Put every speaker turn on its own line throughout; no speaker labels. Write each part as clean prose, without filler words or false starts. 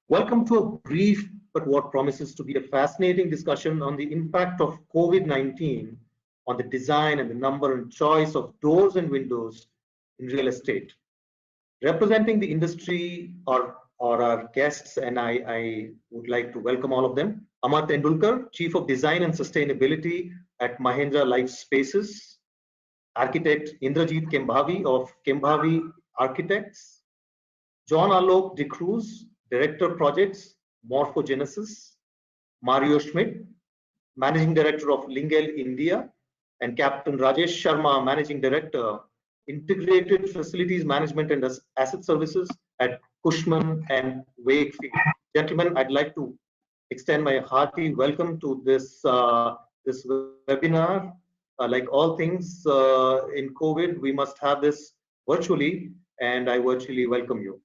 Welcome to a brief but what promises to be a fascinating discussion on the impact of COVID-19 on the design and the number and choice of doors and windows in real estate. Representing the industry are our guests, and I would like to welcome all of them. Amar Tendulkar, Chief of Design and Sustainability at Mahindra Life Spaces. Architect Indrajit Kembhavi of Kembhavi Architects. John Alok DeCruz, Director Projects, Morphogenesis. Mario Schmidt, Managing Director of Lingel, India. And Captain Rajesh Sharma, Managing Director, Integrated Facilities Management and Asset Services at Cushman and Wakefield. Gentlemen, I'd like to extend my hearty welcome to this webinar. Like all things in COVID, we must have this virtually, and I virtually welcome you.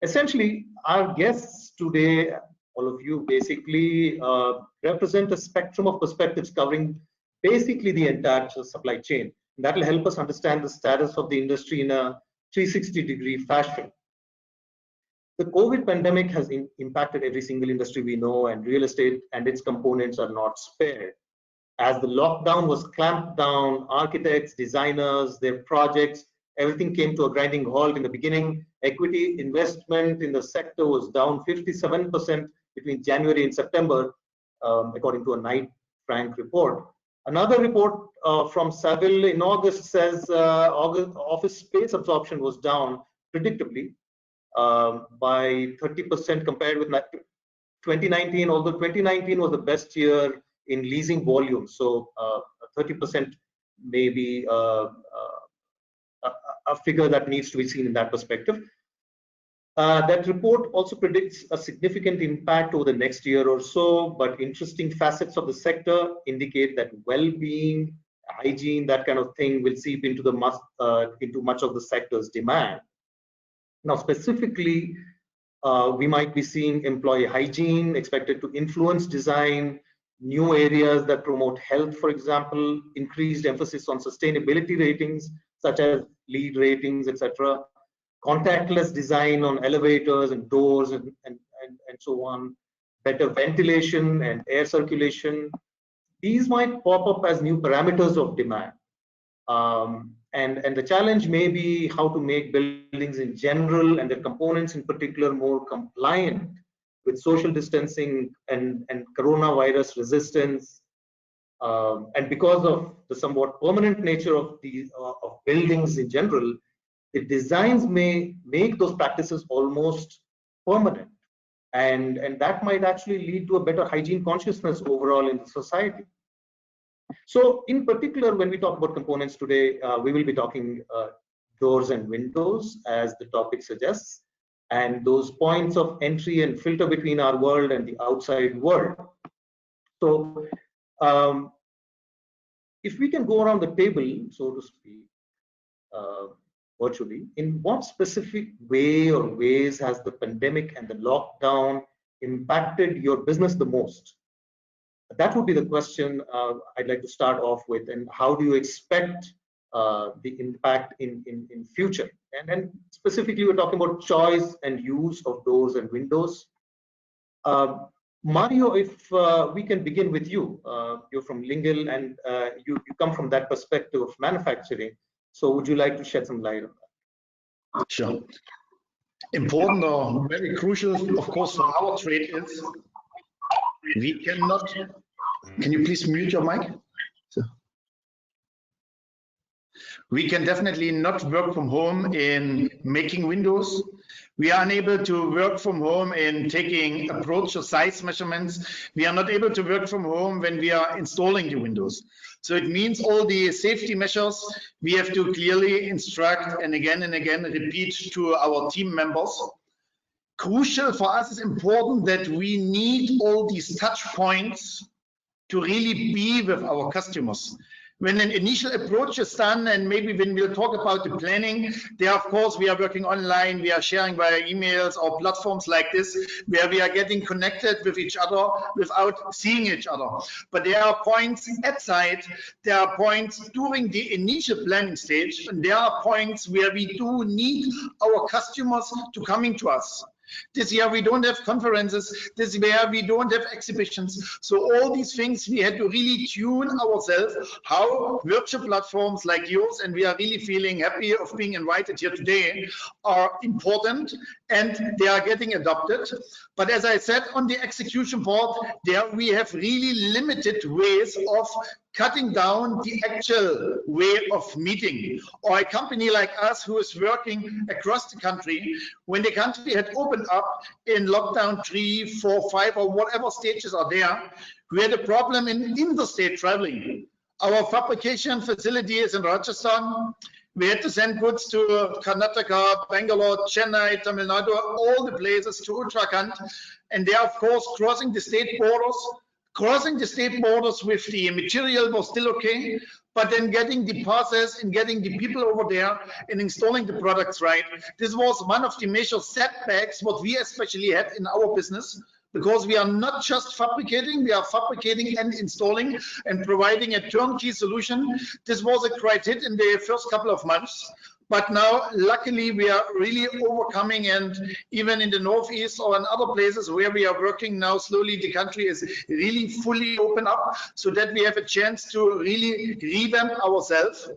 Essentially, our guests today, all of you, basically represent a spectrum of perspectives covering basically the entire supply chain. And that will help us understand the status of the industry in a 360-degree fashion. The COVID pandemic has impacted every single industry we know, and real estate and its components are not spared. As the lockdown was clamped down, architects, designers, their projects, everything came to a grinding halt in the beginning. Equity investment in the sector was down 57% between January and September, according to a Knight Frank report. Another report from Saville in August says office space absorption was down predictably by 30% compared with 2019, although 2019 was the best year in leasing volume. So 30% may be a figure that needs to be seen in that perspective. That report also predicts a significant impact over the next year or so, but interesting facets of the sector indicate that well-being, hygiene, that kind of thing will seep into much of the sector's demand. Now, specifically, we might be seeing employee hygiene expected to influence design, new areas that promote health, for example, increased emphasis on sustainability ratings, such as LEED ratings, etc., contactless design on elevators and doors and so on, better ventilation and air circulation. These might pop up as new parameters of demand. And the challenge may be how to make buildings in general and their components in particular more compliant with social distancing and coronavirus resistance. And because of the somewhat permanent nature of these of buildings in general, the designs may make those practices almost permanent, and that might actually lead to a better hygiene consciousness overall in the society. So in particular, when we talk about components today, we will be talking doors and windows, as the topic suggests, and those points of entry and filter between our world and the outside world. So if we can go around the table, so to speak, virtually, in what specific way or ways has the pandemic and the lockdown impacted your business the most? That would be the question I'd like to start off with. And how do you expect the impact in future? And then specifically, we're talking about choice and use of doors and windows. Mario, if we can begin with you. You're from Lingel, and you come from that perspective of manufacturing. So would you like to shed some light on that?
Sure. Important or very crucial, of course, for our trade is we cannot. Can you please mute your mic? We can definitely not work from home in making windows. We are unable to work from home in taking approach or size measurements. We are not able to work from home when we are installing the windows. So it means all the safety measures we have to clearly instruct and again repeat to our team members. Crucial for us is important that we need all these touch points to really be with our customers. When an initial approach is done, and maybe when we'll talk about the planning, there, of course, we are working online, we are sharing via emails or platforms like this, where we are getting connected with each other without seeing each other. But there are points at site, there are points during the initial planning stage, and there are points where we do need our customers to coming to us. This year we don't have conferences. This year we don't have exhibitions. So all these things we had to really tune ourselves how virtual platforms like yours, and we are really feeling happy of being invited here today, are important and they are getting adopted. But as I said, on the execution part, there we have really limited ways of cutting down the actual way of meeting. Or a company like us who is working across the country, when the country had opened up in lockdown 3, 4, 5, or whatever stages are there, we had a problem in interstate traveling. Our fabrication facility is in Rajasthan. We had to send goods to Karnataka, Bangalore, Chennai, Tamil Nadu, all the places, to Uttarakhand. And they are, of course, crossing the state borders. Crossing the state borders with the material was still okay, but then getting the process and getting the people over there and installing the products right. This was one of the major setbacks what we especially had in our business, because we are not just fabricating, we are fabricating and installing and providing a turnkey solution. This was a great hit in the first couple of months. But now, luckily, we are really overcoming, and even in the Northeast or in other places where we are working now, slowly the country is really fully open up so that we have a chance to really revamp ourselves.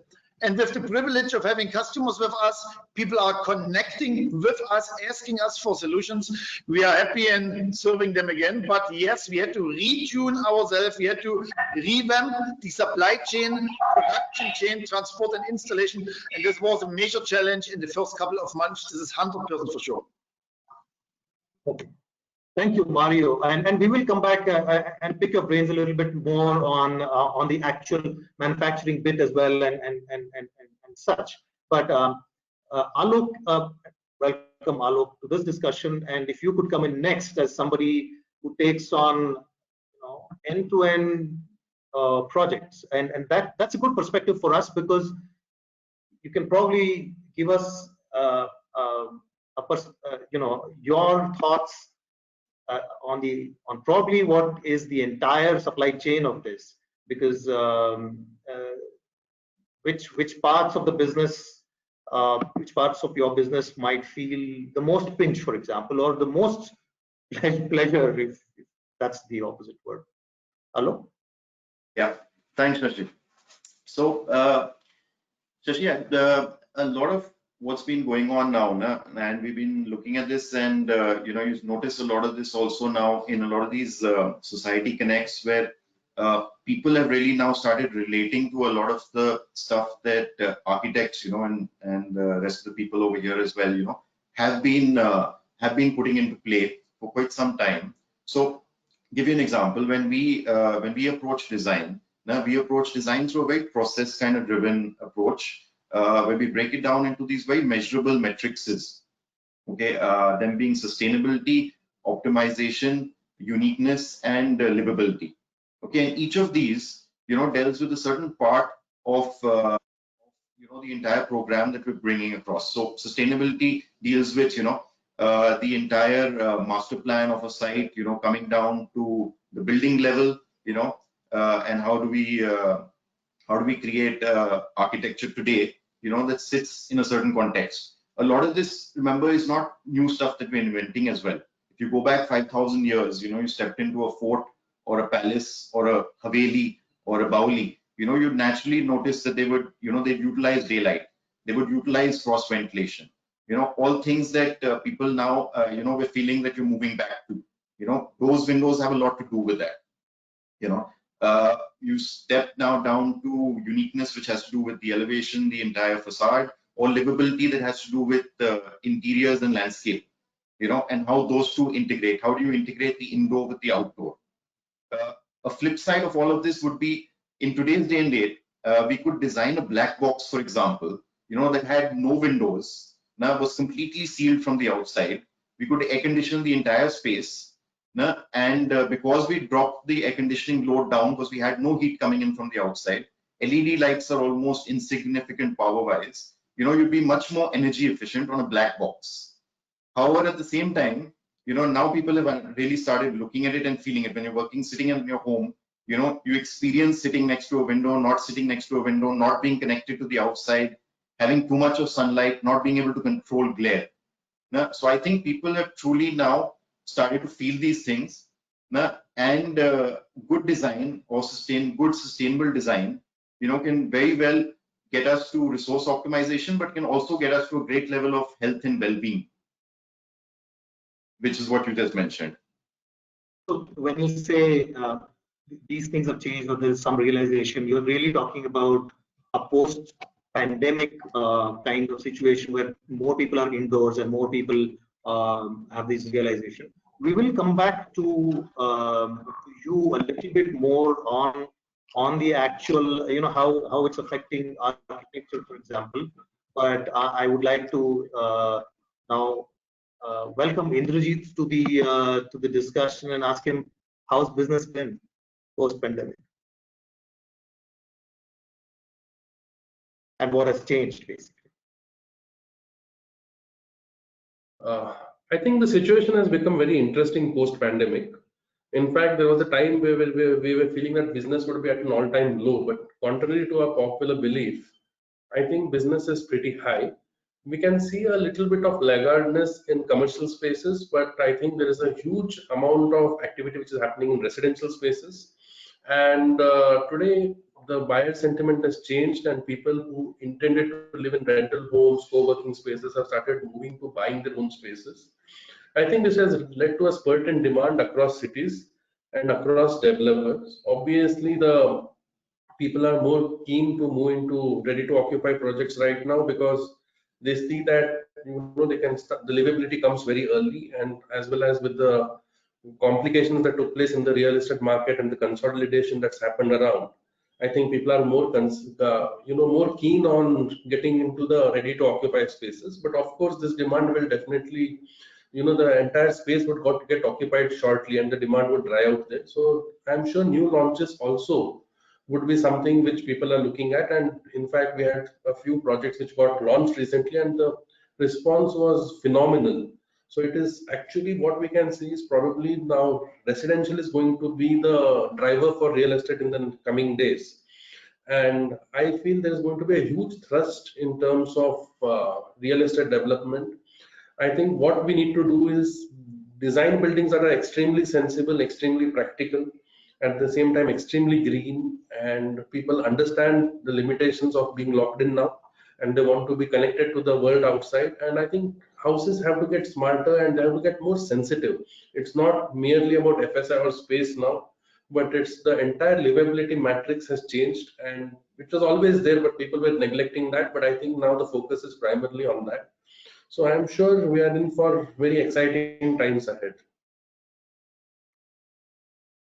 And with the privilege of having customers with us, people are connecting with us, asking us for solutions. We are happy and serving them again. But yes, we had to retune ourselves. We had to revamp the supply chain, production chain, transport and installation. And this was a major challenge in the first couple of months. This is 100% for sure.
Okay. Thank you, Mario. And we will come back and pick your brains a little bit more on the actual manufacturing bit as well and such. But Alok, welcome Alok to this discussion. And if you could come in next as somebody who takes on end-to-end projects, and that's a good perspective for us, because you can probably give us your thoughts on probably what is the entire supply chain of this, because which parts of the business, which parts of your business might feel the most pinch, for example, or the most pleasure, if that's the opposite word. Hello?
Yeah, thanks, Shashi. So, Shashi, a lot of what's been going on now, and we've been looking at this, and you've noticed a lot of this also now in a lot of these society connects, where people have really now started relating to a lot of the stuff that architects, and the rest of the people over here as well, have been putting into play for quite some time. So, give you an example. When we approach design, now we approach design through a very process kind of driven approach. Where we break it down into these very measurable matrices, okay, them being sustainability, optimization, uniqueness, and livability. Okay, and each of these, deals with a certain part of, the entire program that we're bringing across. So sustainability deals with, the entire master plan of a site, coming down to the building level, and how do we create architecture today, that sits in a certain context. A lot of this, remember, is not new stuff that we're inventing as well. If you go back 5,000 years, you stepped into a fort or a palace or a haveli or a bauli, you'd naturally notice that they would, they'd utilize daylight. They would utilize cross ventilation. All things that people now, we're feeling that you're moving back to. Those windows have a lot to do with that. You step now down to uniqueness, which has to do with the elevation, the entire facade, or livability that has to do with interiors and landscape, and how those two integrate. How do you integrate the indoor with the outdoor? A flip side of all of this would be, in today's day and date, we could design a black box, for example, that had no windows, now was completely sealed from the outside. We could air condition the entire space. And because we dropped the air conditioning load down, because we had no heat coming in from the outside, LED lights are almost insignificant power-wise. You'd be much more energy efficient on a black box. However, at the same time, now people have really started looking at it and feeling it. When you're working, sitting in your home, you experience sitting next to a window, not sitting next to a window, not being connected to the outside, having too much of sunlight, not being able to control glare. So I think people have truly now started to feel these things, and good design or good sustainable design, can very well get us to resource optimization, but can also get us to a great level of health and well-being, which is what you just mentioned.
So when you say these things have changed or there's some realization, you're really talking about a post-pandemic kind of situation where more people are indoors and more people have this realization. We will come back to you a little bit more on the actual, how it's affecting architecture, for example. But I would like to now welcome Indrajit to the discussion and ask him how's business been post-pandemic and what has changed basically.
I think the situation has become very interesting post-pandemic. In fact, there was a time where we were feeling that business would be at an all-time low, but contrary to our popular belief, I think business is pretty high. We can see a little bit of laggardness in commercial spaces, but I think there is a huge amount of activity which is happening in residential spaces. And today, the buyer sentiment has changed, and people who intended to live in rental homes, co-working spaces have started moving to buying their own spaces. I think this has led to a spurt in demand across cities and across developers. Obviously, the people are more keen to move into ready-to-occupy projects right now because they see that they can start, the livability comes very early, and as well as with the complications that took place in the real estate market and the consolidation that's happened around. I think people are more more keen on getting into the ready-to-occupy spaces. But of course, this demand will definitely, the entire space would get occupied shortly, and the demand would dry out there. So I'm sure new launches also would be something which people are looking at. And in fact, we had a few projects which got launched recently, and the response was phenomenal. So it is actually what we can see is probably now residential is going to be the driver for real estate in the coming days. And I feel there is going to be a huge thrust in terms of real estate development. I think what we need to do is design buildings that are extremely sensible, extremely practical, at the same time extremely green, and people understand the limitations of being locked in now, and they want to be connected to the world outside. And I think houses have to get smarter and they have to get more sensitive. It's not merely about FSI or space now, but it's the entire livability matrix has changed, and it was always there, but people were neglecting that. But I think now the focus is primarily on that. So I'm sure we are in for very exciting times ahead.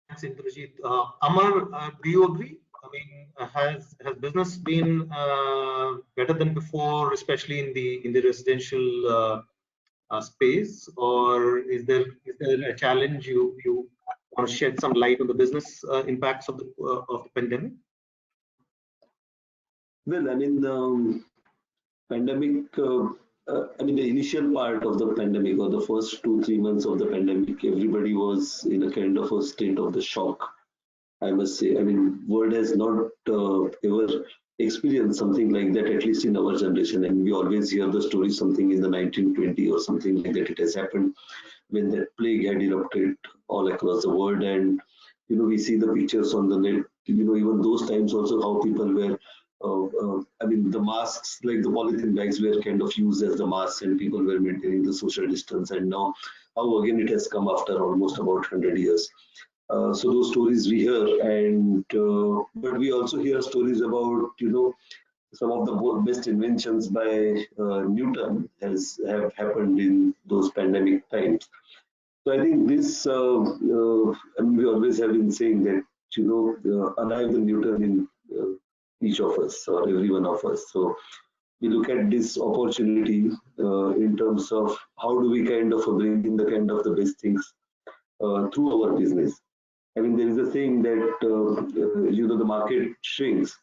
Thanks, Indrajit. Amar, do you agree? I mean, has business been better than before, especially in the residential space, or is there a challenge you want to shed some light on the business impacts of the pandemic?
Well, I mean, pandemic. I mean, the initial part of the pandemic, or the first 2-3 months of the pandemic, everybody was in a kind of a state of the shock, I must say. I mean, world has not ever experienced something like that, at least in our generation. And we always hear the story, something in the 1920 or something like that. It has happened when that plague had erupted all across the world. And, we see the pictures on the net, even those times also, how people were, I mean, the masks, like the polythene bags, were kind of used as the masks, and people were maintaining the social distance. And now, how again it has come after almost about 100 years. So those stories we hear, and but we also hear stories about some of the best inventions by Newton have happened in those pandemic times. So I think this, I mean, we always have been saying that alive the Newton in each of us or every one of us. So we look at this opportunity in terms of how do we kind of bring in the kind of the best things through our business. I mean, there is a saying that the market shrinks.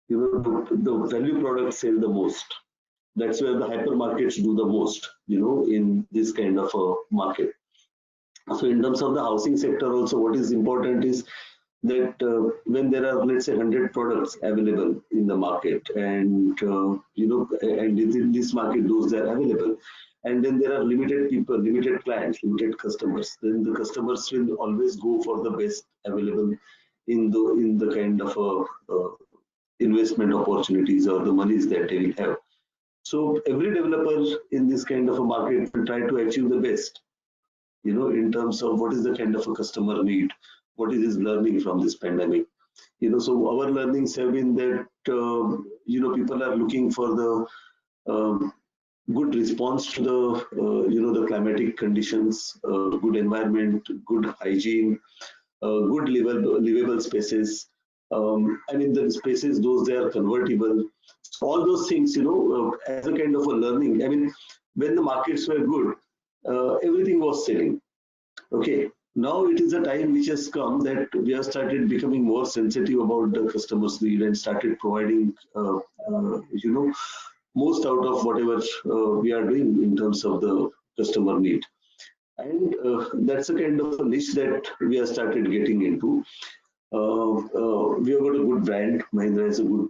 The value products sell the most. That's where the hypermarkets do the most. In this kind of a market. So in terms of the housing sector, also what is important is that when there are, let's say, 100 products available in the market, and and within this market those that are available, and then there are limited people, limited clients, limited customers, then the customers will always go for the best available in the kind of investment opportunities or the monies that they will have. So every developer in this kind of a market will try to achieve the best, in terms of what is the kind of a customer need, what is his learning from this pandemic. So our learnings have been that, people are looking for the good response to the climatic conditions, good environment, good hygiene, good livable spaces. The spaces, those they are convertible. All those things, as a kind of a learning. When the markets were good, everything was selling. Okay. Now it is a time which has come that we have started becoming more sensitive about the customer's need and started providing, most out of whatever we are doing in terms of the customer need. And that's a kind of a niche that we have started getting into. We have got a good brand. Mahindra is a good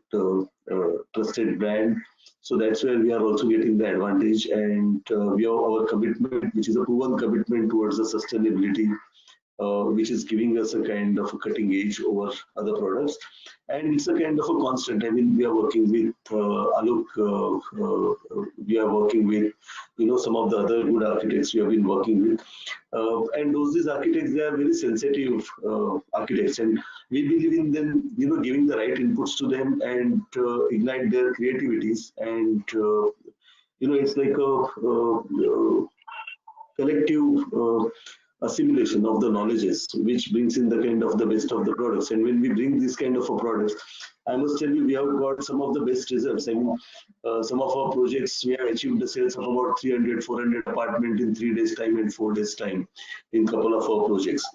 trusted brand. So that's where we are also getting the advantage. And we have our commitment, which is a proven commitment towards the sustainability, which is giving us a kind of a cutting edge over other products. And it's a kind of a constant. We are working with Alok, we are working with, some of the other good architects we have been working with. And these architects, they are very sensitive architects. And we believe in them, giving the right inputs to them and ignite their creativities. And, it's like a collective assimilation of the knowledges, which brings in the kind of the best of the products. And when we bring this kind of a products, I must tell you, we have got some of the best results. Some of our projects, we have achieved the sales of about 300, 400 apartments in 3 days time and 4 days time in a couple of our projects.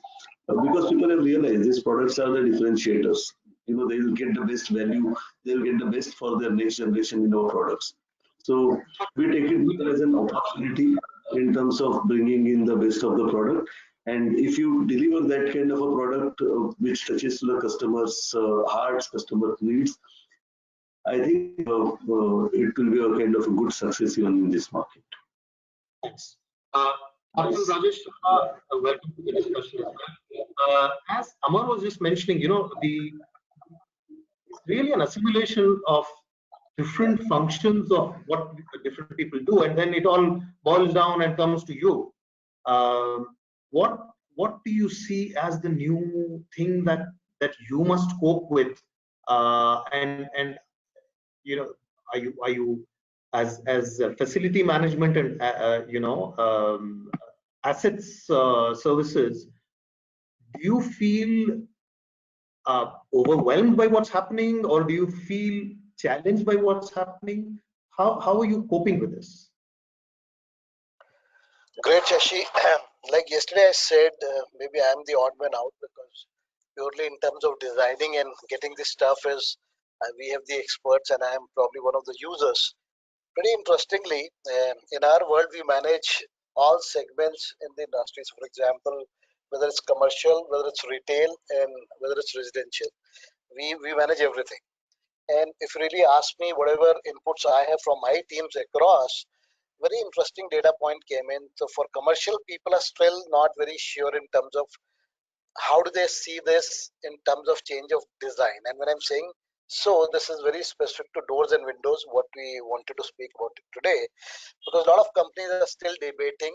Because people have realized these products are the differentiators. They will get the best value, they will get the best for their next generation in our products. So we take it as an opportunity in terms of bringing in the best of the product. And if you deliver that kind of a product which touches to the customer's hearts, customer needs, I think it will be a kind of a good success even in this market.
Thanks. Rajesh, welcome to the discussion as well. As Amar was just mentioning, it's really an assimilation of different functions of what different people do, and then it all boils down and comes to you. What do you see as the new thing that you must cope with? And are you as facility management and assets services, do you feel overwhelmed by what's happening, or do you feel challenged by what's happening? How are you coping with this?
Great, Shashi. Like yesterday I said, maybe I'm the odd man out, because purely in terms of designing and getting this stuff is, we have the experts and I am probably one of the users. Pretty interestingly, in our world, we manage all segments in the industries. For example, whether it's commercial, whether it's retail, and whether it's residential, we manage everything. And if you really ask me, whatever inputs I have from my teams across, very interesting data point came in. So for commercial, people are still not very sure in terms of how do they see this in terms of change of design. And when I'm saying so, this is very specific to doors and windows, what we wanted to speak about today, because a lot of companies are still debating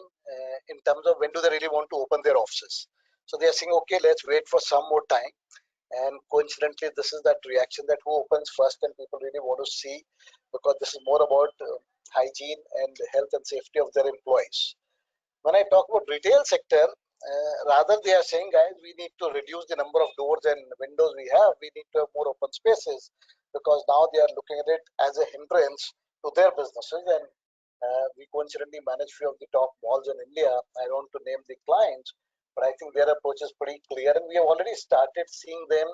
in terms of when do they really want to open their offices. So they are saying, okay, let's wait for some more time. And coincidentally, this is that reaction that who opens first, and people really want to see, because this is more about hygiene and health and safety of their employees. When I talk about retail sector, rather they are saying, guys, we need to reduce the number of doors and windows we have. We need to have more open spaces, because now they are looking at it as a hindrance to their businesses. And we coincidentally manage few of the top malls in India. I don't want to name the clients, but I think their approach is pretty clear, and we have already started seeing them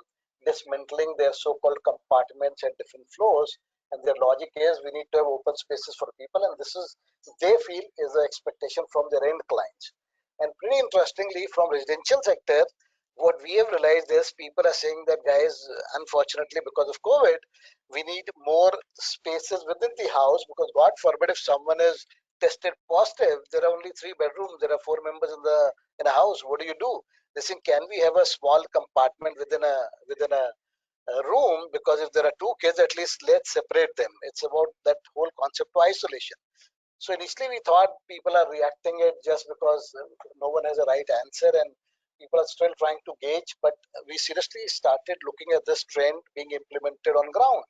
dismantling their so-called compartments and different floors. And their logic is, we need to have open spaces for people, and this is, they feel, is the expectation from their end clients. And pretty interestingly, from residential sector, what we have realized is people are saying that, guys, unfortunately, because of COVID, we need more spaces within the house, because God forbid if someone is tested positive. There are only 3 bedrooms. There are 4 members in a house. What do? They think, can we have a small compartment within a room? Because if there are 2 kids, at least let's separate them. It's about that whole concept of isolation. So initially we thought people are reacting it just because no one has a right answer and people are still trying to gauge, but we seriously started looking at this trend being implemented on ground,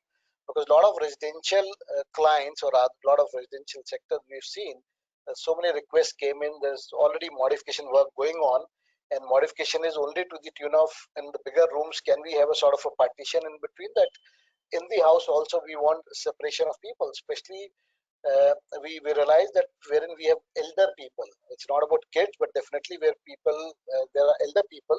because a lot of residential clients or a lot of residential sectors we've seen, so many requests came in, there's already modification work going on, and modification is only to the tune of, in the bigger rooms, can we have a sort of a partition in between that? In the house also we want separation of people, especially we realize that wherein we have elder people, it's not about kids, but definitely where people, there are elder people,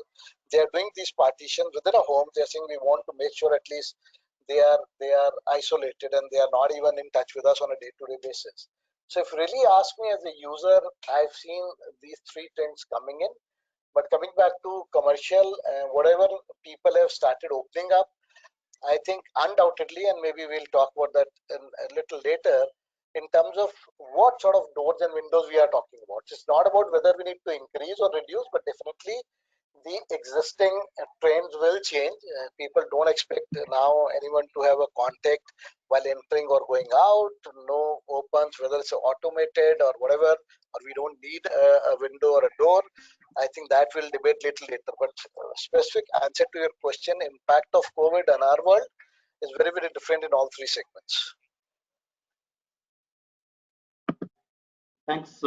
they are doing these partitions within a home. They are saying we want to make sure at least they are isolated and they are not even in touch with us on a day-to-day basis. So if you really ask me as a user, I've seen these 3 trends coming in, but coming back to commercial, whatever people have started opening up, I think undoubtedly, and maybe we'll talk about that a little later, in terms of what sort of doors and windows we are talking about. It's not about whether we need to increase or reduce, but definitely the existing trends will change. People don't expect now anyone to have a contact while entering or going out, no opens, whether it's automated or whatever, or we don't need a window or a door. I think that we'll debate little later, but specific answer to your question, impact of COVID on our world is very, very different in all 3 segments.
Thanks,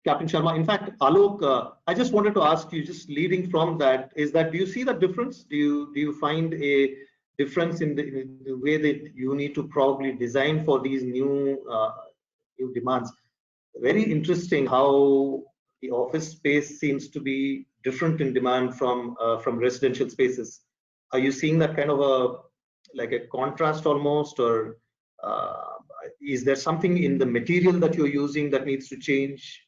Captain Sharma. In fact, Alok, I just wanted to ask you, just leading from that, is that do you see the difference? Do you find a difference in the way that you need to probably design for these new demands? Very interesting how the office space seems to be different in demand from residential spaces. Are you seeing that kind of a contrast almost, or is there something in the material that you're using that needs to change?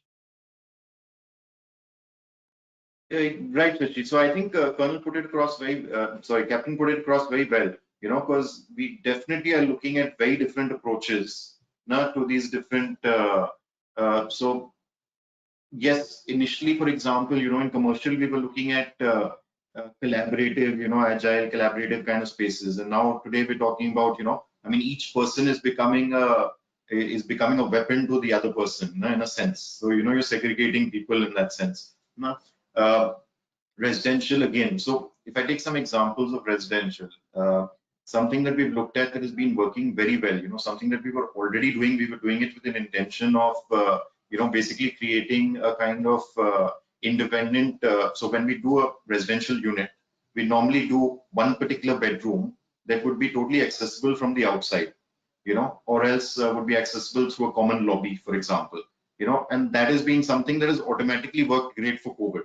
Right, Shashidhar. So I think Captain put it across very well, because we definitely are looking at very different approaches now to these different, so yes, initially, for example, in commercial, we were looking at collaborative, agile, collaborative kind of spaces. And now today we're talking about, each person is becoming a weapon to the other person, in a sense. So, you're segregating people in that sense. Residential again. So if I take some examples of residential, something that we've looked at that has been working very well, something that we were already doing, we were doing it with an intention of, basically creating a kind of independent. So when we do a residential unit, we normally do one particular bedroom that would be totally accessible from the outside, or else would be accessible through a common lobby, for example, and that has been something that has automatically worked great for COVID.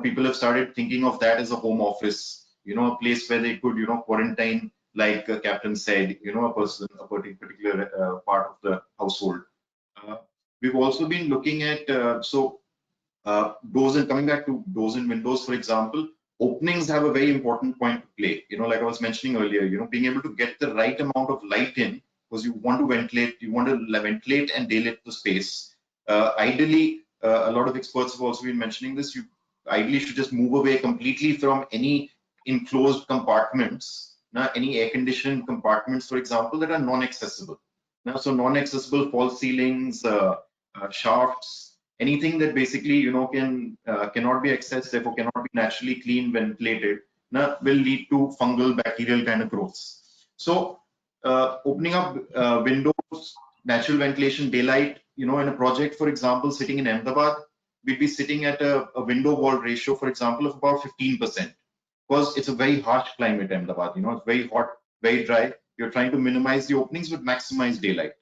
People have started thinking of that as a home office, a place where they could, quarantine, like Captain said, a particular part of the household. We've also been looking at, doors, and coming back to doors and windows, for example, openings have a very important point to play. Like I was mentioning earlier, being able to get the right amount of light in, because you want to ventilate and daylight the space. Ideally, a lot of experts have also been mentioning this, you ideally should just move away completely from any enclosed compartments, any air-conditioned compartments, for example, that are non-accessible. So non-accessible false ceilings, shafts, anything that basically cannot be accessed, therefore cannot be naturally cleaned, ventilated, will lead to fungal, bacterial kind of growths. So opening up windows, natural ventilation, daylight, in a project, for example, sitting in Ahmedabad, we'd be sitting at a window wall ratio, for example, of about 15%, because it's a very harsh climate, Ahmedabad. It's very hot, very dry. You're trying to minimize the openings but maximize daylight.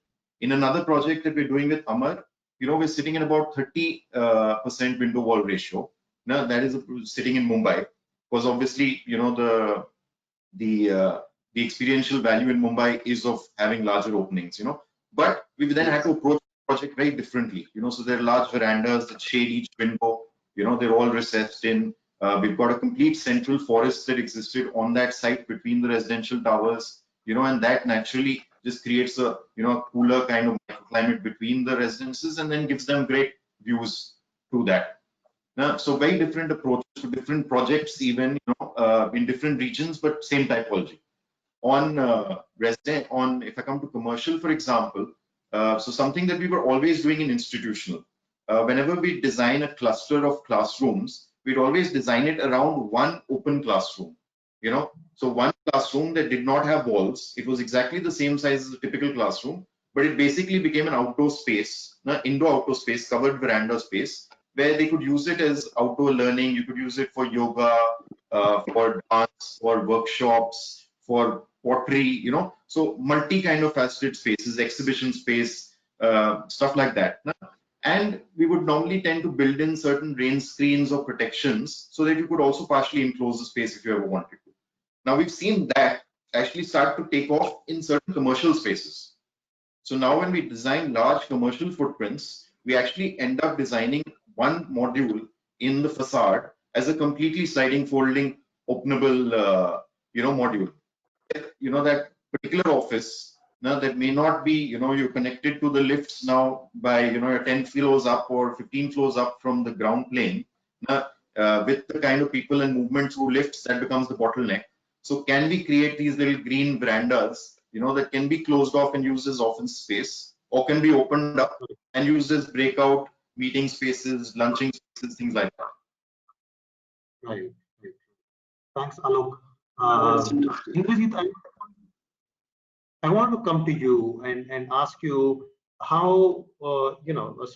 In another project that we're doing with Amar, we're sitting at about 30% window wall ratio. Now that is sitting in Mumbai, because obviously, the experiential value in Mumbai is of having larger openings, but we then had to approach the project very differently, so there are large verandas that shade each window, they're all recessed in. We've got a complete central forest that existed on that site between the residential towers, and that naturally just creates a cooler kind of microclimate between the residences and then gives them great views to that. So very different approaches to different projects, even in different regions, but same typology. On if I come to commercial, for example, so something that we were always doing in institutional, whenever we design a cluster of classrooms, we'd always design it around one open classroom. So one classroom that did not have walls. It was exactly the same size as a typical classroom, but it basically became an outdoor space, indoor-outdoor space, covered veranda space, where they could use it as outdoor learning. You could use it for yoga, for dance, for workshops, for pottery, so multi kind of faceted spaces, exhibition space, stuff like that. And we would normally tend to build in certain rain screens or protections so that you could also partially enclose the space if you ever wanted to. Now we've seen that actually start to take off in certain commercial spaces. So now when we design large commercial footprints, we actually end up designing one module in the facade as a completely sliding, folding, openable, module. That particular office that may not be, you're connected to the lifts now by, you're 10 floors up or 15 floors up from the ground plane. With the kind of people and movement through lifts, that becomes the bottleneck. So can we create these little green verandas, that can be closed off and used as office space, or can be opened up and used as breakout meeting spaces, lunching spaces, things like that.
Right. Thanks, Alok. Indrajit, I want to come to you and ask you how, so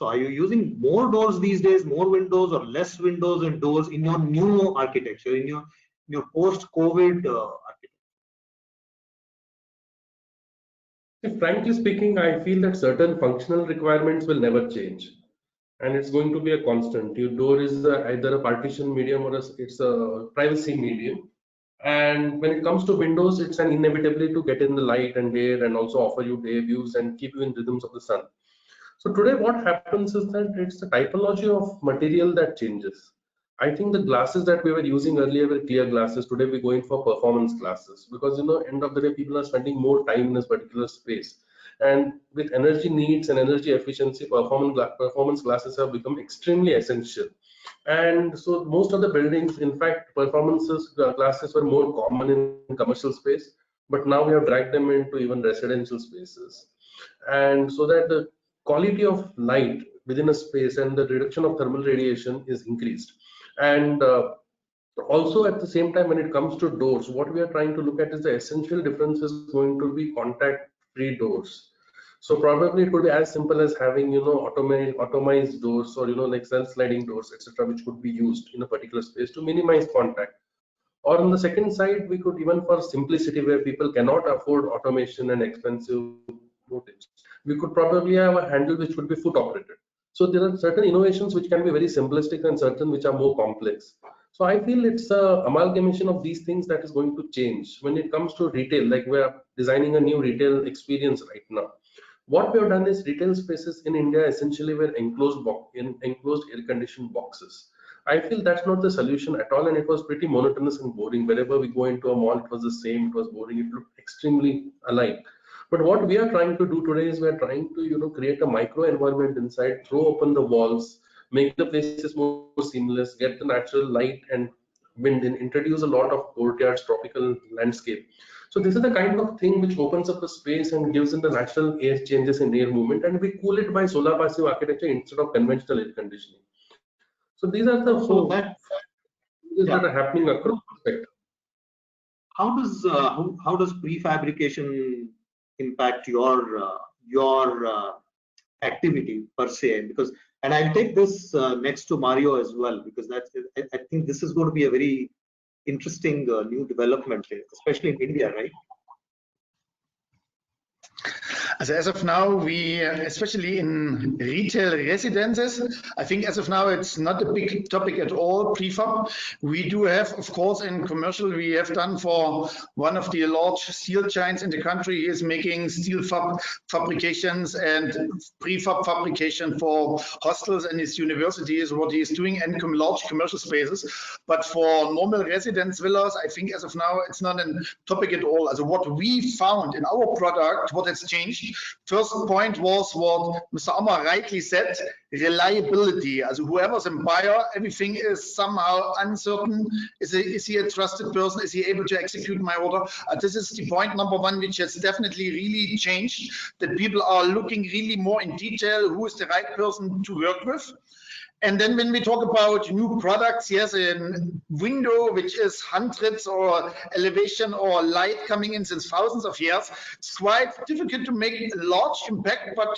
are you using more doors these days, more windows or less windows and doors in your new architecture, in your post-COVID architecture?
Frankly speaking, I feel that certain functional requirements will never change. And it's going to be a constant. Your door is either a partition medium or it's a privacy medium. And when it comes to windows, it's an inevitably to get in the light and air and also offer you day views and keep you in rhythms of the sun. So today what happens is that it's the typology of material that changes. I think the glasses that we were using earlier were clear glasses. Today we're going for performance glasses because end of the day people are spending more time in this particular space. And with energy needs and energy efficiency, performance glasses have become extremely essential. And so most of the buildings, in fact, glasses were more common in commercial space, but now we have dragged them into even residential spaces. And so that the quality of light within a space and the reduction of thermal radiation is increased. And also at the same time, when it comes to doors, what we are trying to look at is the essential difference is going to be contact-free doors. So probably it could be as simple as having, automized doors or, like self-sliding doors, etc., which could be used in a particular space to minimize contact. Or on the second side, we could even for simplicity where people cannot afford automation and expensive motives, we could probably have a handle which would be foot operated. So there are certain innovations which can be very simplistic and certain which are more complex. So I feel it's a amalgamation of these things that is going to change when it comes to retail. Like we are designing a new retail experience right now. What we have done is retail spaces in India essentially were enclosed air-conditioned boxes. I feel that's not the solution at all, and it was pretty monotonous and boring. Wherever we go into a mall, it was the same. It was boring. It looked extremely alike. But what we are trying to do today is we are trying to create a micro environment inside, throw open the walls, make the places more seamless, get the natural light and wind in, introduce a lot of courtyards, tropical landscape. So this is the kind of thing which opens up the space and gives in the natural air changes in air movement, and we cool it by solar passive architecture instead of conventional air conditioning. So these are the that are happening across the spectrum.
How does prefabrication impact your activity per se? Because, and I'll take this next to Mario as well, because I think this is going to be a very interesting new development, especially in India, right?
As of now, we, especially in retail residences, I think as of now, it's not a big topic at all, prefab. We do have, of course, in commercial, we have done for one of the large steel giants in the country. He is making steel fabrications and prefab fabrication for hostels and his university is what he is doing, and large commercial spaces. But for normal residence villas, I think as of now, it's not a topic at all. Also what we found in our product, what has changed, first point was what Mr. Amar rightly said, reliability. Also whoever's a buyer, everything is somehow uncertain. Is he a trusted person? Is he able to execute my order? This is the point number one, which has definitely really changed, that people are looking really more in detail, who is the right person to work with. And then when we talk about new products, yes, a window which is hundreds or elevation or light coming in since thousands of years, it's quite difficult to make a large impact, but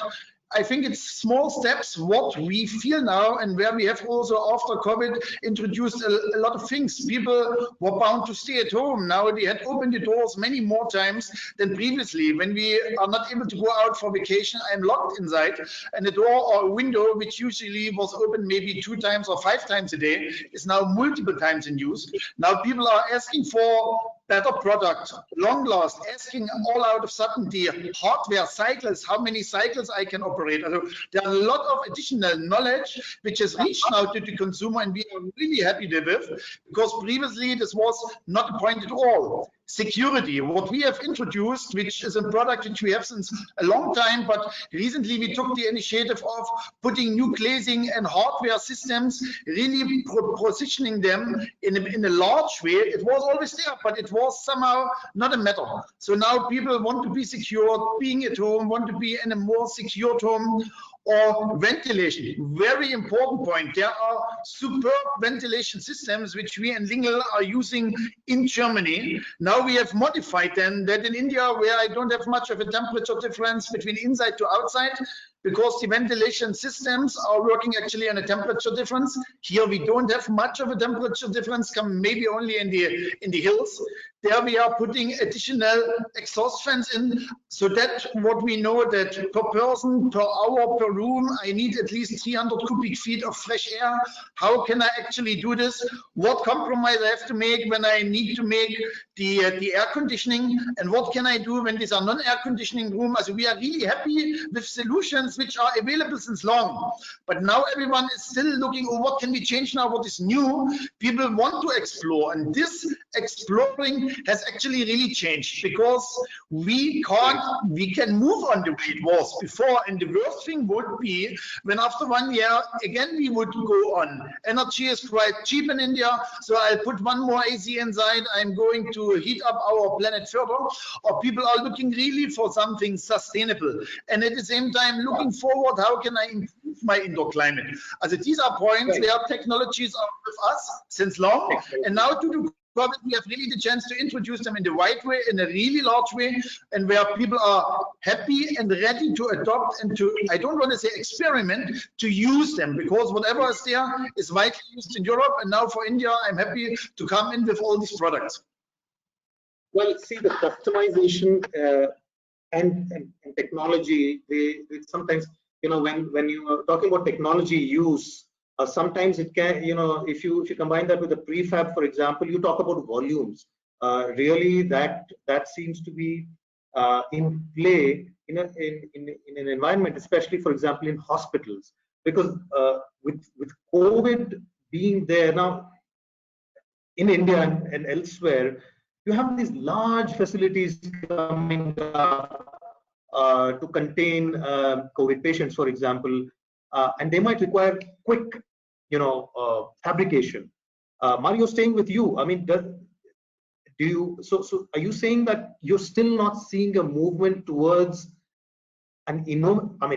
I think it's small steps what we feel now, and where we have also after COVID introduced a lot of things. People were bound to stay at home. Now we had opened the doors many more times than previously. When we are not able to go out for vacation, I'm locked inside, and the door or window, which usually was open maybe 2 times or 5 times a day, is now multiple times in use. Now people are asking for better product, long last, asking all out of sudden the hardware cycles, how many cycles I can operate. So there are a lot of additional knowledge which has reached now to the consumer, and we are really happy with, because previously this was not a point at all. Security, what we have introduced, which is a product which we have since a long time, but recently we took the initiative of putting new glazing and hardware systems, really positioning them in a large way. It was always there, but it was somehow not a matter. So now people want to be secure, being at home, want to be in a more secured home. Or ventilation, very important point. There are superb ventilation systems which we in Lingel are using in Germany. Now we have modified them that in India, where I don't have much of a temperature difference between inside to outside, because the ventilation systems are working actually on a temperature difference. Here we don't have much of a temperature difference, come maybe only in the hills. There we are putting additional exhaust fans in, so that what we know that per person, per hour, per room, I need at least 300 cubic feet of fresh air. How can I actually do this? What compromise I have to make when I need to make the air conditioning, and what can I do when these are non-air conditioning rooms? Also we are really happy with solutions which are available since long, but now everyone is still looking, oh, what can we change now, what is new? People want to explore, and this exploring has actually really changed, because we can move on the way it was before, and the worst thing would be when after 1 year again we would go on. Energy is quite cheap in India, so I'll put one more AC inside, I'm going to heat up our planet further, or people are looking really for something sustainable, and at the same time looking forward, how can I improve my indoor climate? Also these are points where technologies are with us since long, and now to do we have really the chance to introduce them in the right way, in a really large way, and where people are happy and ready to adopt and to, I don't want to say experiment, to use them, because whatever is there is widely used in Europe, and now for India, I'm happy to come in with all these products.
Well, see, the customization and technology, they sometimes, you know, when you are talking about technology use, sometimes it can, you know, if you combine that with the prefab, for example, you talk about volumes. Really, that seems to be in play in an environment, especially, for example, in hospitals, because with COVID being there now in India and elsewhere, you have these large facilities coming up to contain COVID patients, for example, and they might require quick, you know, fabrication. Mario, staying with you, I mean, so are you saying that you're still not seeing a movement towards an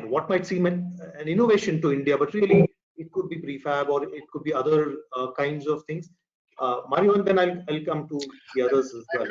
what might seem an innovation to India, but really it could be prefab or it could be other kinds of things? Mario, and then I'll come to the others as well.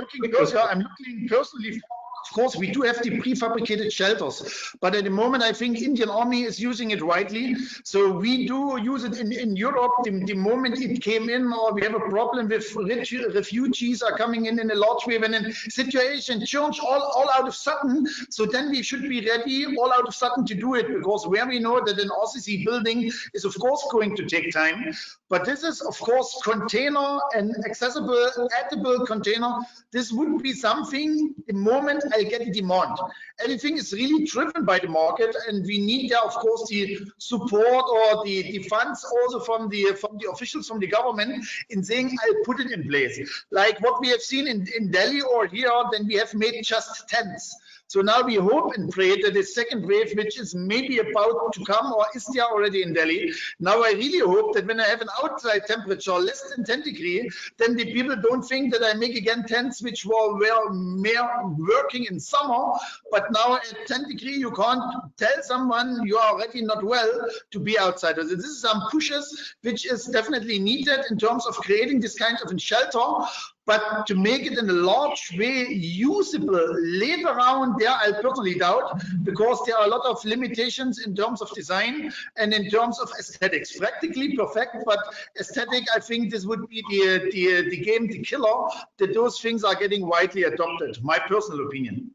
I'm looking personally of course, we do have the prefabricated shelters, but at the moment, I think Indian Army is using it widely. So we do use it in Europe. The moment it came in, or we have a problem with refugees are coming in a large way, when a situation change all out of sudden, so then we should be ready all out of sudden to do it, because where we know that an RCC building is of course going to take time, but this is of course container and accessible, edible container. This would be something the moment I get a demand. Everything is really driven by the market, and we need there of course the support or the funds also from the officials from the government in saying I'll put it in place. Like what we have seen in Delhi or here, then we have made just tents. So now we hope and pray that the second wave, which is maybe about to come or is there already in Delhi, now I really hope that when I have an outside temperature less than 10 degrees, then the people don't think that I make again tents which were mere working in summer, but now at 10 degrees you can't tell someone you are already not well to be outside. So this is some pushes which is definitely needed in terms of creating this kind of a shelter. But to make it in a large way usable later around there, I personally doubt, because there are a lot of limitations in terms of design and in terms of aesthetics. Practically perfect, but aesthetic, I think this would be the game, the killer, that those things are getting widely adopted, my personal opinion.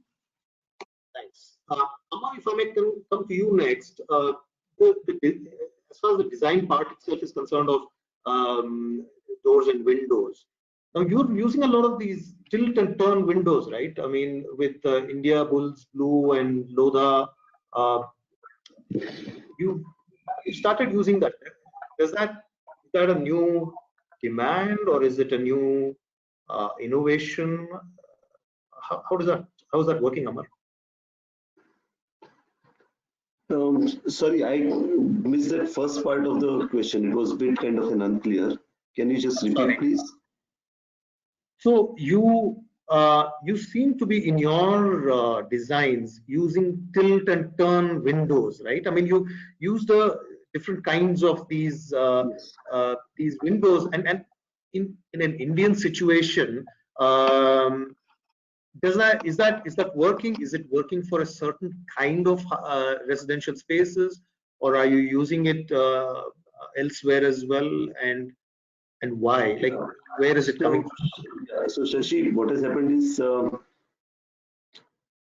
Thanks. Amar, if I may come to you next, as far as the design part itself is concerned of doors and windows, now you're using a lot of these tilt and turn windows, right? I mean, with India Bulls Blue and Lodha, you started using that. Is that a new demand, or is it a new innovation? How is that working, Amar?
Sorry, I missed that first part of the question. It was a bit kind of unclear. Can you just repeat, please?
So you seem to be in your designs using tilt and turn windows, right? I mean, you use the different kinds of these windows, and in an Indian situation, is that working? Is it working for a certain kind of residential spaces, or are you using it elsewhere as well? And why? Like, where is it coming from?
So Shashi, what has happened is,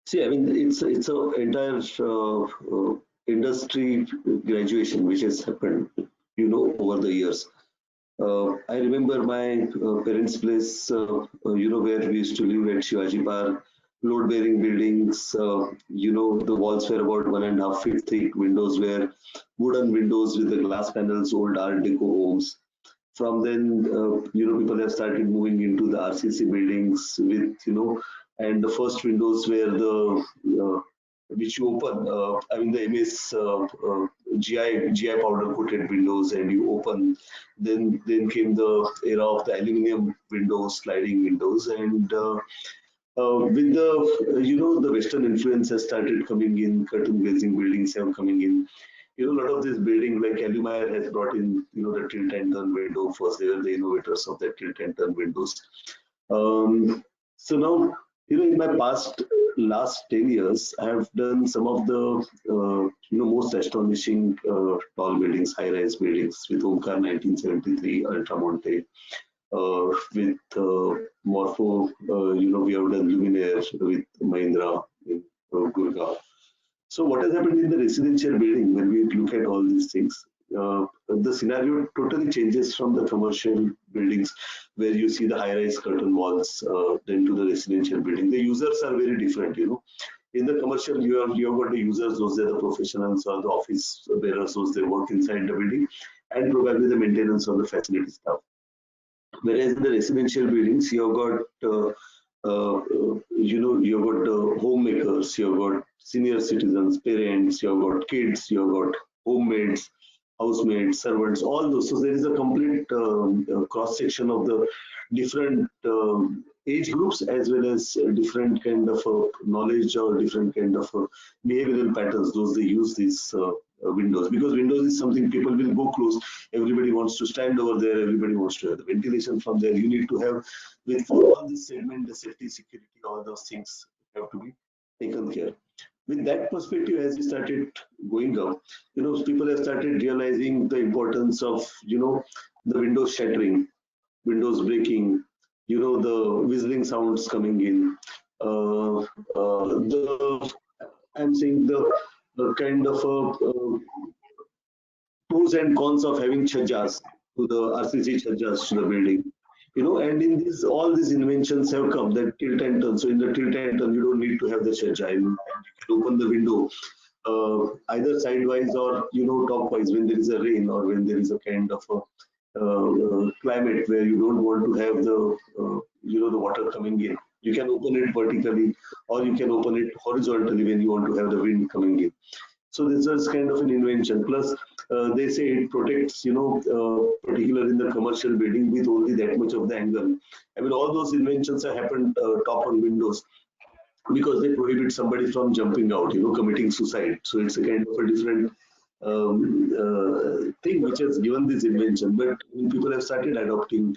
see, I mean, it's an entire industry graduation which has happened, over the years. I remember my parents' place, where we used to live at Shivaji Park, load-bearing buildings, the walls were about 1.5 feet thick, windows were wooden windows with the glass panels, old Art Deco homes. From then, people have started moving into the RCC buildings with, and the first windows were the, which you open, the MS GI powder coated windows, and you open. Then came the era of the aluminum windows, sliding windows, and with the, the Western influence has started coming in, curtain glazing buildings have coming in. A lot of this building, like Alumire has brought in, the tilt and turn window. First, they were the innovators of the tilt and turn windows. So now, in my last 10 years, I have done some of the, most astonishing tall buildings, high-rise buildings with Omkar 1973, Ultramonte, with Morpho, we have done Luminaire with Mahindra in Gurgaon. So what has happened in the residential building, when we look at all these things, the scenario totally changes from the commercial buildings where you see the high-rise curtain walls, then to the residential building. The users are very different, In the commercial, you have got the users, those are the professionals or the office bearers, those they work inside the building, and probably the maintenance of the facility staff. Whereas in the residential buildings, you have got you've got the homemakers, you've got senior citizens, parents, you've got kids, you've got homemakers, housemaids, servants, all those. So there is a complete cross section of the different age groups, as well as different kind of knowledge or different kind of behavioral patterns. Those they use these windows, because windows is something people will go close. Everybody wants to stand over there. Everybody wants to have the ventilation from there. You need to have, with all this segment, the safety, security, all those things have to be taken care. With that perspective, as we started going up, people have started realizing the importance of, the windows shattering, windows breaking, the whistling sounds coming in. I'm saying the kind of pros and cons of having chhajjas to the RCC chhajjas to the building. And in this, all these inventions have come, that tilt and turn. So in the tilt and turn, you don't need to have the chhajja. You can open the window either sidewise or topwise when there is a rain or when there is a kind of a climate where you don't want to have the the water coming in. You can open it vertically or you can open it horizontally when you want to have the wind coming in. So this is kind of an invention. Plus, they say it protects, particularly in the commercial building with only that much of the angle. I mean, all those inventions have happened top on windows because they prohibit somebody from jumping out, committing suicide. So it's a kind of a different thing which has given this invention. But people have started adopting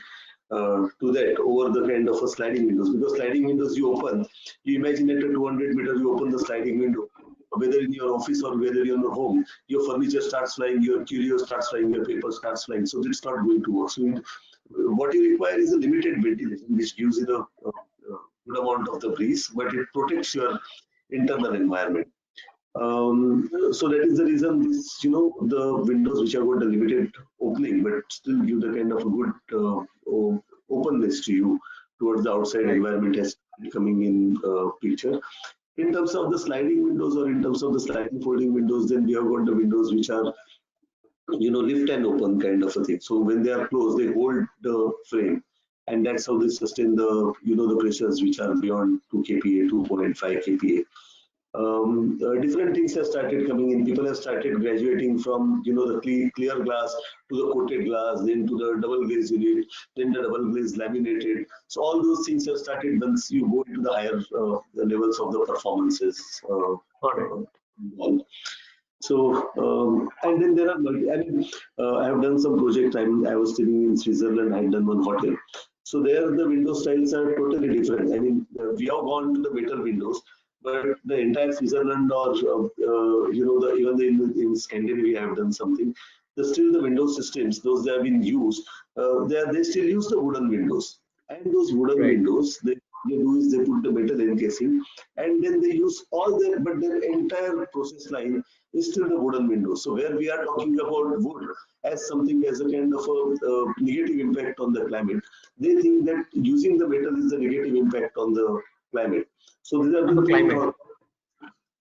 to that over the kind of a sliding windows, because sliding windows you open, you imagine at a 200 meter, you open the sliding window, whether in your office or whether you're in your home, your furniture starts flying, your curio starts flying, your paper starts flying. So it's not going to work. So what you require is a limited ventilation, which gives you the good amount of the breeze, but it protects your internal environment. So that is the reason this, the windows which have got a limited opening, but still give the kind of a good openness to you towards the outside environment has coming in picture. In terms of the sliding windows or in terms of the sliding folding windows, then we have got the windows which are, lift and open kind of a thing. So when they are closed, they hold the frame, and that's how they sustain the, the pressures which are beyond 2 kPa, 2.5 kPa. Different things have started coming in. People have started graduating from the clear glass to the coated glass, then to the double glaze unit, then the double glaze laminated. So all those things have started once you go into the higher the levels of the performances. So and then there are, I have done some project. I was sitting in Switzerland. I had done one hotel. So there the window styles are totally different. I mean, we have gone to the better windows, but the entire Switzerland or even in Scandinavia have done something. Still the window systems, those that have been used, they still use the wooden windows, and those wooden windows they do is they put the metal encasing, and then they use all their, but their entire process line is still the wooden windows. So where we are talking about wood as something as a kind of a negative impact on the climate, they think that using the metal is the negative impact on the climate. So these are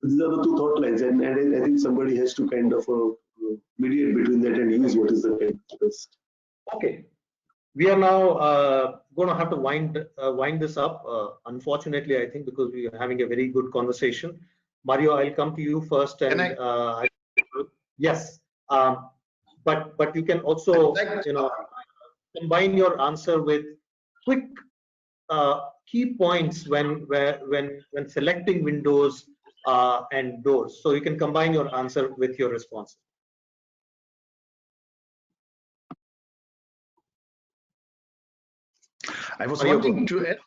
the two thought lines, and I think somebody has to kind of mediate between that and use what is the kind of best.
Okay, we are now going to have to wind this up. Unfortunately, I think because we are having a very good conversation. Mario, I'll come to you first, and yes, but you can also combine your answer with quick key points when selecting windows and doors. So you can combine your answer with your response.
I was wanting to add.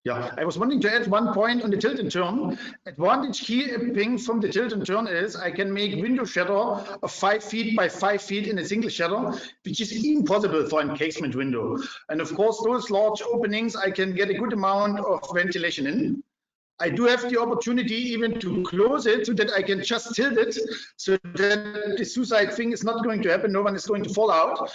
Yeah, I was wanting to add one point on the tilt and turn. Advantage key thing from the tilt and turn is I can make window shadow of 5 feet by 5 feet in a single shadow, which is impossible for an encasement window. And of course, those large openings, I can get a good amount of ventilation in. I do have the opportunity even to close it so that I can just tilt it so that the suicide thing is not going to happen. No one is going to fall out.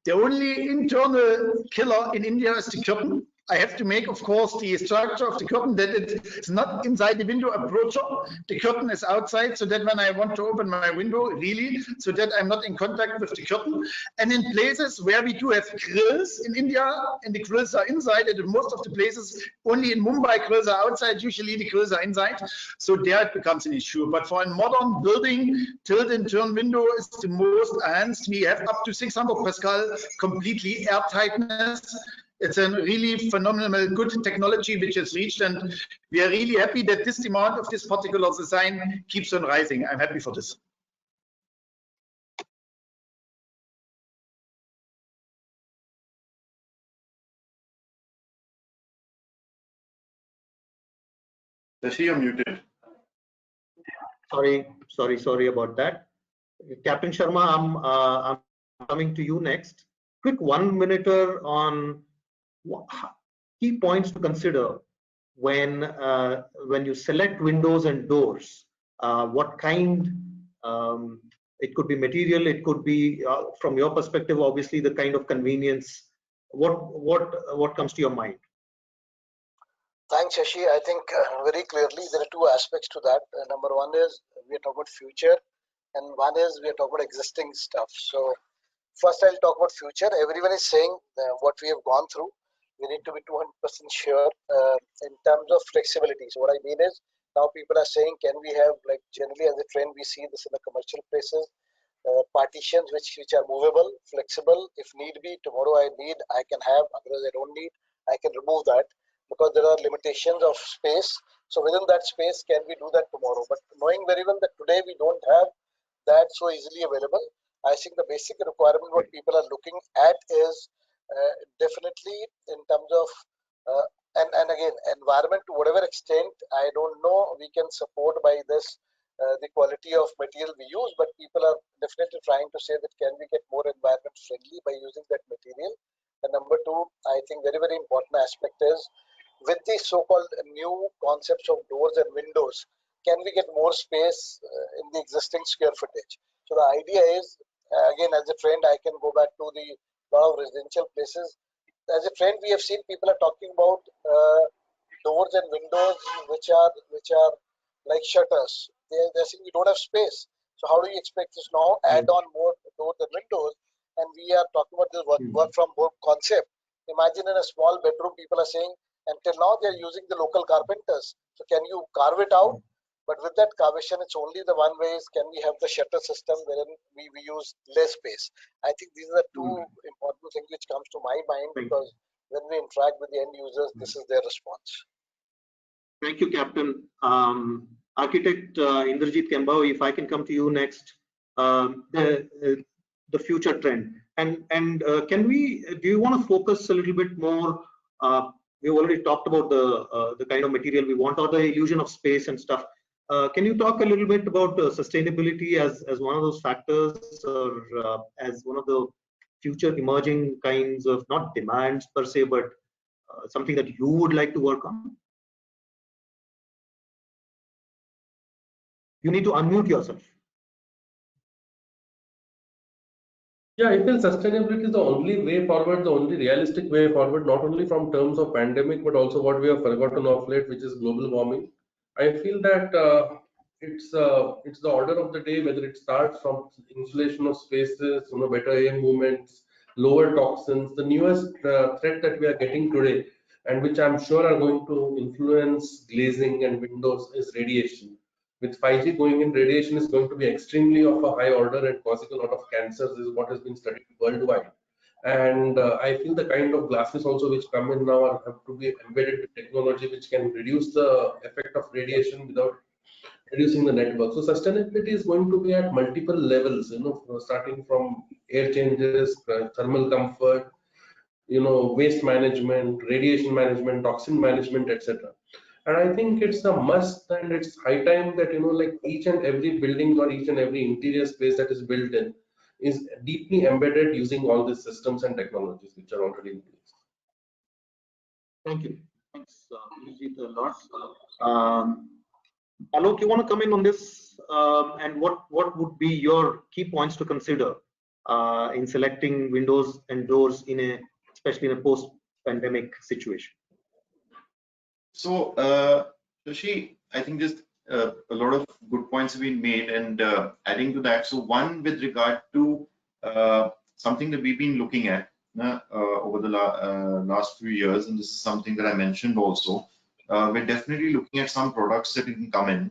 The only internal killer in India is the curtain. I have to make, of course, the structure of the curtain that it's not inside the window approacher. The curtain is outside, so that when I want to open my window, really, so that I'm not in contact with the curtain. And in places where we do have grills in India, and the grills are inside, and in most of the places, only in Mumbai, grills are outside. Usually the grills are inside, so there it becomes an issue. But for a modern building, tilt and turn window is the most enhanced. We have up to 600 Pascal completely airtightness. It's a really phenomenal good technology which is reached, and we are really happy that this demand of this particular design keeps on rising. I'm happy for this.
Shashi, you're muted.
Sorry about that. Captain Sharma, I'm coming to you next. Quick 1 minute on key points to consider when you select windows and doors. What kind? It could be material. It could be from your perspective, obviously, the kind of convenience. What comes to your mind?
Thanks, Shashi. I think very clearly there are two aspects to that. Number one is we are talking about future, and one is we are talking about existing stuff. So first I'll talk about future. Everyone is saying what we have gone through. We need to be 200% sure in terms of flexibility. So what I mean is now people are saying, can we have, like generally as a trend, we see this in the commercial places, partitions which are movable, flexible. If need be, tomorrow I need, I can have, otherwise I don't need, I can remove that because there are limitations of space. So within that space, can we do that tomorrow? But knowing very well that today we don't have that so easily available, I think the basic requirement what people are looking at is definitely in terms of and again environment to whatever extent I don't know we can support by this the quality of material we use, but people are definitely trying to say that can we get more environment friendly by using that material. And number two, I think very important aspect is with the so-called new concepts of doors and windows, can we get more space in the existing square footage? So the idea is again as a trend I can go back to the lot of residential places. As a trend we have seen people are talking about doors and windows which are like shutters. They're saying we don't have space. So how do you expect us now add on more doors and windows? And we are talking about this work from home concept. Imagine in a small bedroom people are saying until now they're using the local carpenters. So can you carve it out? But with that carvation, it's only the one way is can we have the shutter system wherein we use less space. I think these are the two important things which comes to my mind because when we interact with the end users, this is their response.
Thank you, Captain. Architect Indrajit Kembhavi, if I can come to you next, the future trend. And can we, do you want to focus a little bit more? We already talked about the kind of material we want or the illusion of space and stuff. Can you talk a little bit about sustainability as one of those factors or as one of the future emerging kinds of not demands per se, but something that you would like to work on? You need to unmute yourself.
Yeah, I feel sustainability is the only way forward, the only realistic way forward, not only from terms of pandemic, but also what we have forgotten of late, which is global warming. I feel that it's the order of the day, whether it starts from insulation of spaces, better air movements, lower toxins. The newest threat that we are getting today, and which I'm sure are going to influence glazing and windows, is radiation. With 5G going in, radiation is going to be extremely of a high order and causing a lot of cancers. This is what has been studied worldwide. And I feel the kind of glasses also which come in now have to be embedded with technology which can reduce the effect of radiation without reducing the network. So sustainability is going to be at multiple levels, starting from air changes, thermal comfort, waste management, radiation management, toxin management, etc. And I think it's a must, and it's high time that like each and every building or each and every interior space that is built in is deeply embedded using all these systems and technologies which are already in place.
Thank you. Thanks, Indrajit, a lot. Alok, you want to come in on this? And what would be your key points to consider in selecting windows and doors especially in a post-pandemic situation?
So, Shashi, I think just a lot of good points have been made, and adding to that, so one with regard to something that we've been looking at over the last few years, and this is something that I mentioned also. We're definitely looking at some products that can come in,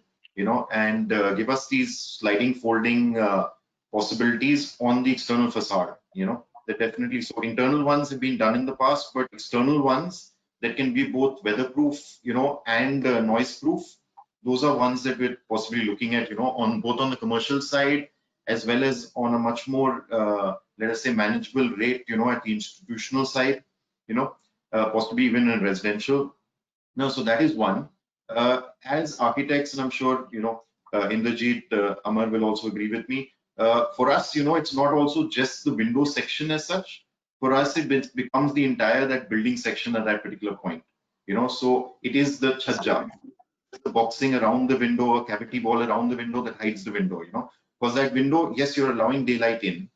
and give us these sliding, folding possibilities on the external facade. That definitely, so internal ones have been done in the past, but external ones that can be both weatherproof, and noise proof. Those are ones that we're possibly looking at, on both on the commercial side as well as on a much more, let us say, manageable rate, at the institutional side, possibly even in residential. So that is one. as architects, and I'm sure, Indrajit, Amar will also agree with me. For us, it's not also just the window section as such. For us, it becomes the entire that building section at that particular point. So it is the chhajja, the boxing around the window, a cavity wall around the window that hides the window. Because that window, yes, you're allowing daylight in.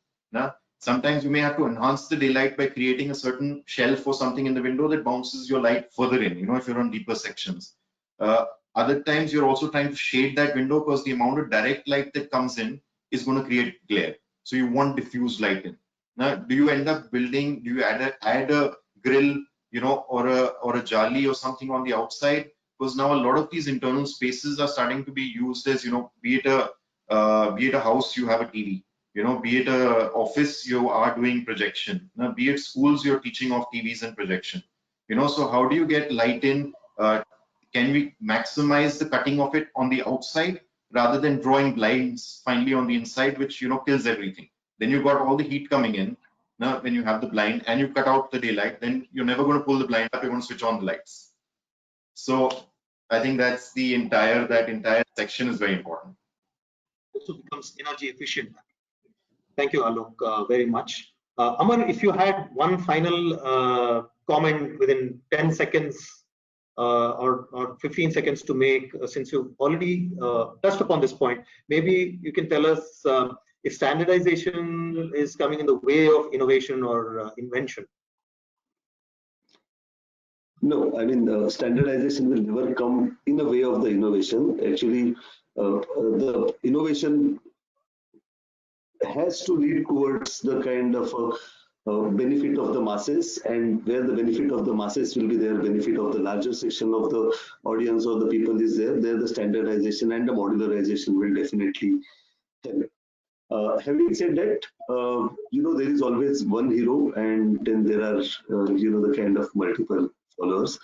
Sometimes you may have to enhance the daylight by creating a certain shelf or something in the window that bounces your light further in, if you're on deeper sections. Other times you're also trying to shade that window because the amount of direct light that comes in is going to create glare. So you want diffuse light in. Now, do you end up building, do you add a grill, or a jali or something on the outside? Because now a lot of these internal spaces are starting to be used as, be it a house, you have a TV. Be it a office, you are doing projection. Now, be it schools, you're teaching off TVs and projection. So how do you get light in? Can we maximize the cutting of it on the outside rather than drawing blinds finally on the inside, which kills everything? Then you've got all the heat coming in. Now, when you have the blind and you cut out the daylight, then you're never going to pull the blind up. You're going to switch on the lights. So I think that's that entire section is very important.
Also becomes energy efficient. Thank you, Alok, very much. Amar, if you had one final comment within 10 seconds or 15 seconds to make, since you've already touched upon this point, maybe you can tell us if standardization is coming in the way of innovation or invention.
No, I mean, standardization will never come in the way of the innovation. Actually, the innovation has to lead towards the kind of benefit of the masses, and where the benefit of the masses will be there, benefit of the larger section of the audience or the people is there the standardization and the modularization will definitely help. Having said that, there is always one hero, and then there are, the kind of multiple followers.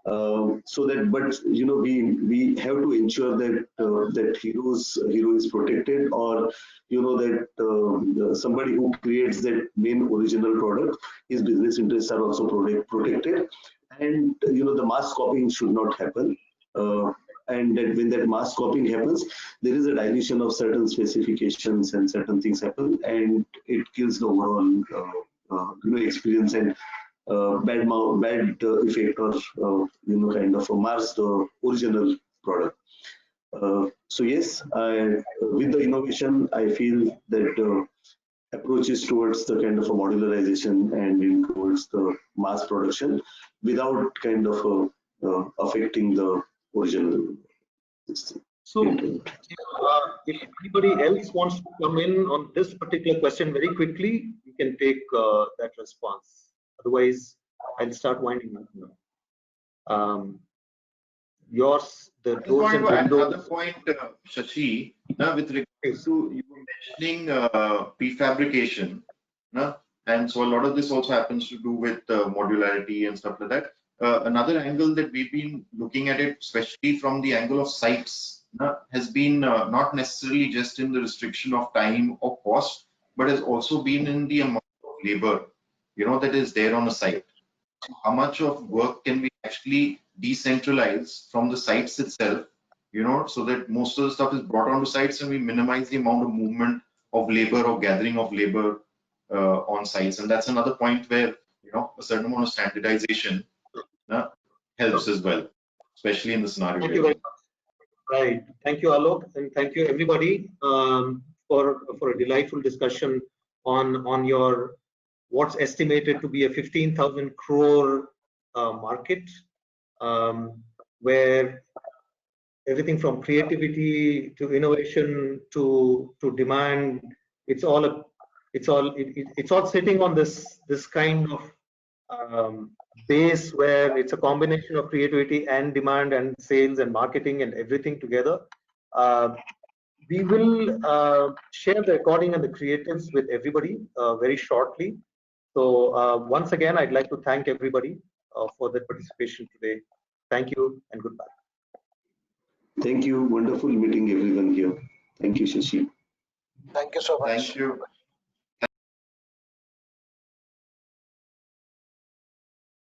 So that, but we have to ensure that that hero is protected, or that somebody who creates that main original product, his business interests are also protected, and the mass copying should not happen. And that when that mass copying happens, there is a dilution of certain specifications and certain things happen, and it kills the overall experience and bad effect, or kind of mars the original product. So yes, with the innovation, I feel that approaches towards the kind of a modularization and towards the mass production without kind of affecting the original system.
So, if anybody else wants to come in on this particular question very quickly, you can take that response. Otherwise, I'll start winding up now. Yours, the doors and windows.
Another point, Shashi, with regards to you were mentioning prefabrication, and so a lot of this also happens to do with modularity and stuff like that. Another angle that we've been looking at it, especially from the angle of sites, has been not necessarily just in the restriction of time or cost, but has also been in the amount of labor, that is there on a site. So how much of work can we actually decentralize from the sites itself, so that most of the stuff is brought onto sites and we minimize the amount of movement of labor or gathering of labor on sites. And that's another point where, a certain amount of standardization helps as well, especially in the scenario.
Thank you very much. Right. Thank you, Alok, and thank you everybody for a delightful discussion on your what's estimated to be a 15,000 crore market, where everything from creativity to innovation to demand, it's all sitting on this kind of base where it's a combination of creativity and demand and sales and marketing and everything together. We will share the recording and the creatives with everybody very shortly. So once again, I'd like to thank everybody for their participation today. Thank you and goodbye.
Thank you. Wonderful meeting everyone here. Thank you, Shashi.
Thank you so much.
Thank you.